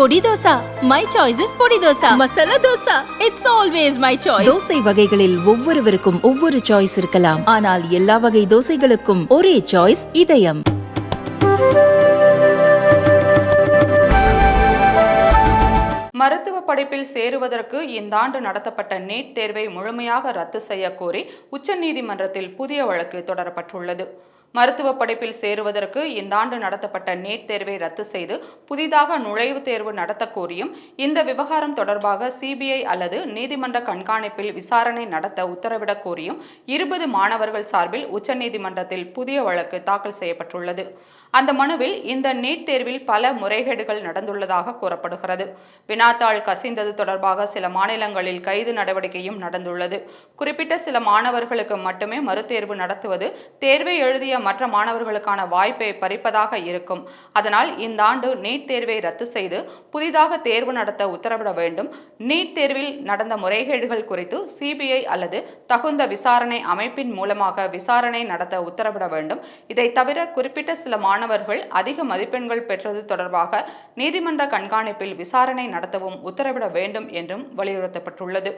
பொடி dosa. My choice is பொடி dosa. Masala dosa. It's always my choice. Dosa வகைகளில் ஒவ்வொருவருக்கும் ஒவ்வொரு சாய்ஸ் இருக்கலாம். ஆனால் எல்லா வகை தோசைகளுக்கும் ஒரே சாய்ஸ் இதயம். மருத்துவ படிப்பில் சேருவதற்கு இந்த ஆண்டு நடத்தப்பட்ட நீட் தேர்வை முழுமையாக ரத்து செய்ய கோரி உச்சநீதிமன்றத்தில் புதிய வழக்கு தொடரப்பட்டுள்ளது. மருத்துவ படிப்பில் சேருவதற்கு இந்த ஆண்டு நடத்தப்பட்ட நீட் தேர்வை ரத்து செய்து புதிதாக நுழைவுத் தேர்வு நடத்த கோரியும் இந்த விவகாரம் தொடர்பாக சிபிஐ அல்லது நீதிமன்ற கண்காணிப்பில் விசாரணை நடத்த உத்தரவிடக் கோரியும் 20 மாணவர்கள் சார்பில் உச்சநீதிமன்றத்தில் புதிய வழக்கு தாக்கல் செய்யப்பட்டுள்ளது. அந்த மனுவில் இந்த நீட் தேர்வில் பல முறைகேடுகள் நடந்துள்ளதாக கூறப்படுகிறது. வினாத்தாள் கசிந்தது தொடர்பாக சில மாநிலங்களில் கைது நடவடிக்கையும் நடந்துள்ளது. குறிப்பிட்ட சில மாணவர்களுக்கு மட்டுமே மறுதேர்வு நடத்துவது தேர்வை எழுதிய மற்ற மாணவர்களுக்கான வாய்ப்பை பறிப்பதாக இருக்கும். அதனால் இந்த ஆண்டு நீட் தேர்வை ரத்து செய்து புதிதாக தேர்வு நடத்த உத்தரவிட வேண்டும். நீட் தேர்வில் நடந்த முறைகேடுகள் குறித்து சிபிஐ அல்லது தகுந்த விசாரணை அமைப்பின் மூலமாக விசாரணை நடத்த உத்தரவிட வேண்டும். இதை தவிர குறிப்பிட்ட சில மாணவர்கள் அதிக மதிப்பெண்கள் பெற்றது தொடர்பாக நீதிமன்ற கண்காணிப்பில் விசாரணை நடத்தவும் உத்தரவிட வேண்டும் என்றும் வலியுறுத்தப்பட்டுள்ளது.